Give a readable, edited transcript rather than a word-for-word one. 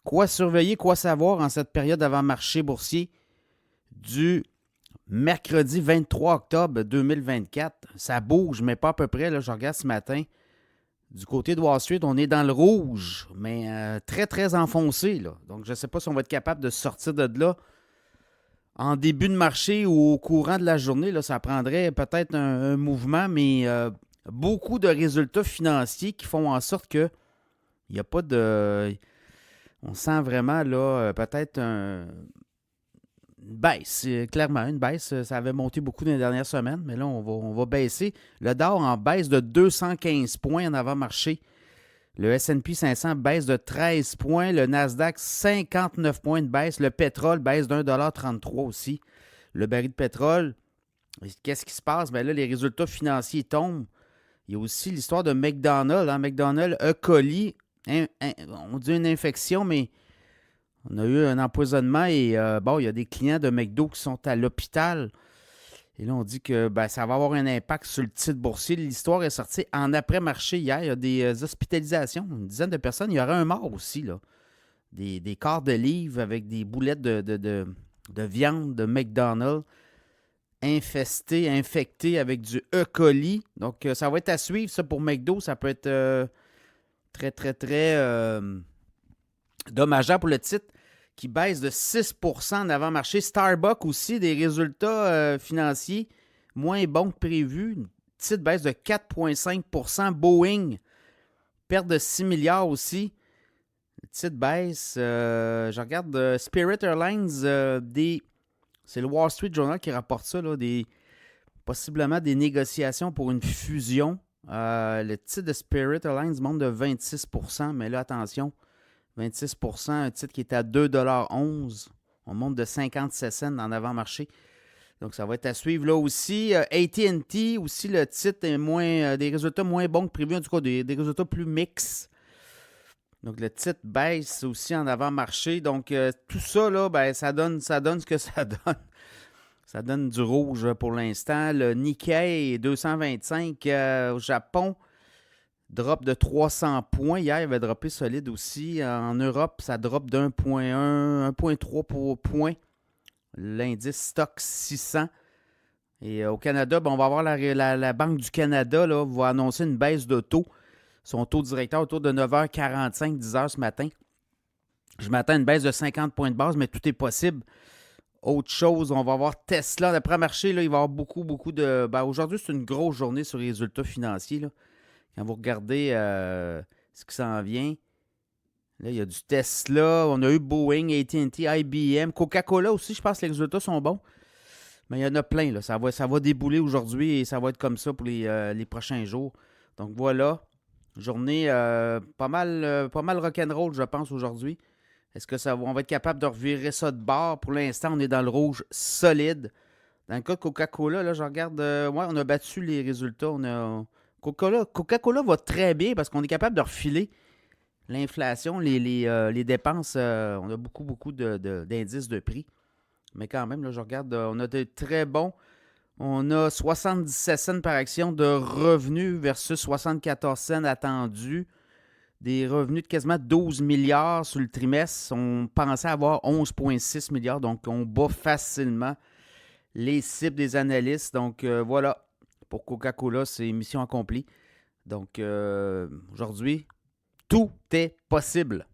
Quoi surveiller, quoi savoir en cette période avant marché boursier du mercredi 23 octobre 2024. Ça bouge, mais pas à peu près. Là, je regarde ce matin. Du côté de Wall Street, on est dans le rouge, mais très, très enfoncé. Là. Donc, je ne sais pas si on va être capable de sortir de là en début de marché ou au courant de la journée. Là, ça prendrait peut-être un mouvement, mais beaucoup de résultats financiers qui font en sorte que il n'y a pas de. On sent vraiment là peut-être une baisse. Clairement, une baisse. Ça avait monté beaucoup dans les dernières semaines, mais là, on va baisser. Le Dow en baisse de 215 points en avant-marché. Le S&P 500 baisse de 13 points. Le Nasdaq, 59 points de baisse. Le pétrole baisse d'1,33 aussi. Le baril de pétrole, qu'est-ce qui se passe? Bien là, les résultats financiers tombent. Il y a aussi l'histoire de McDonald's. Hein? McDonald's, E. coli, on dit une infection, mais on a eu un empoisonnement et bon, il y a des clients de McDo qui sont à l'hôpital. Et là, on dit que ben, ça va avoir un impact sur le titre boursier. L'histoire est sortie en après-marché hier. Il y a des hospitalisations, une dizaine de personnes. Il y aura un mort aussi, là. Des quarts de livre avec des boulettes de viande de McDonald's infectées avec du E. coli. Donc, ça va être à suivre, ça, pour McDo. Ça peut être très, très, très dommageable pour le titre qui baisse de 6% en avant-marché. Starbucks aussi, des résultats financiers moins bons que prévu. Une petite baisse de 4,5%. Boeing, perte de 6 milliards aussi. Une petite baisse. Je regarde Spirit Airlines, c'est le Wall Street Journal qui rapporte ça, là, possiblement des négociations pour une fusion. Le titre de Spirit Airlines monte de 26%, mais là, attention, 26%, un titre qui est à 2,11 $. On monte de 57 cents en avant-marché. Donc, ça va être à suivre là aussi. AT&T, aussi, le titre est des résultats moins bons que prévu. En tout cas, des résultats plus mixtes. Donc, le titre baisse aussi en avant-marché. Donc, tout ça, là, ben, ça donne ce que ça donne. Ça donne du rouge pour l'instant. Le Nikkei 225 au Japon. Drop de 300 points. Hier, il avait droppé solide aussi. En Europe, ça drop d'1,1, 1,3 points. L'indice stock 600. Et au Canada, ben, on va avoir la Banque du Canada là, va annoncer une baisse de taux. Son taux directeur autour de 9h45, 10h ce matin. Je m'attends à une baisse de 50 points de base, mais tout est possible. Autre chose, on va avoir Tesla. D'après-marché, là, il va y avoir beaucoup, beaucoup de. Ben, aujourd'hui, c'est une grosse journée sur les résultats financiers. Là. Quand vous regardez ce qui s'en vient, là, il y a du Tesla, on a eu Boeing, AT&T, IBM, Coca-Cola aussi, je pense que les résultats sont bons. Mais il y en a plein, là. Ça va débouler aujourd'hui et ça va être comme ça pour les prochains jours. Donc voilà, journée pas mal rock'n'roll, je pense, aujourd'hui. Est-ce que on va être capable de revirer ça de bord? Pour l'instant, on est dans le rouge solide. Dans le cas de Coca-Cola, là, je regarde, ouais, on a battu les résultats. Coca-Cola va très bien parce qu'on est capable de refiler l'inflation, les dépenses. On a beaucoup, beaucoup d'indices de prix. Mais quand même, là, je regarde, on a de très bons. On a 77 cents par action de revenus versus 74 cents attendus. Des revenus de quasiment 12 milliards sur le trimestre. On pensait avoir 11,6 milliards. Donc, on bat facilement les cibles des analystes. Donc, voilà. Pour Coca-Cola, c'est mission accomplie. Donc, aujourd'hui, tout est possible.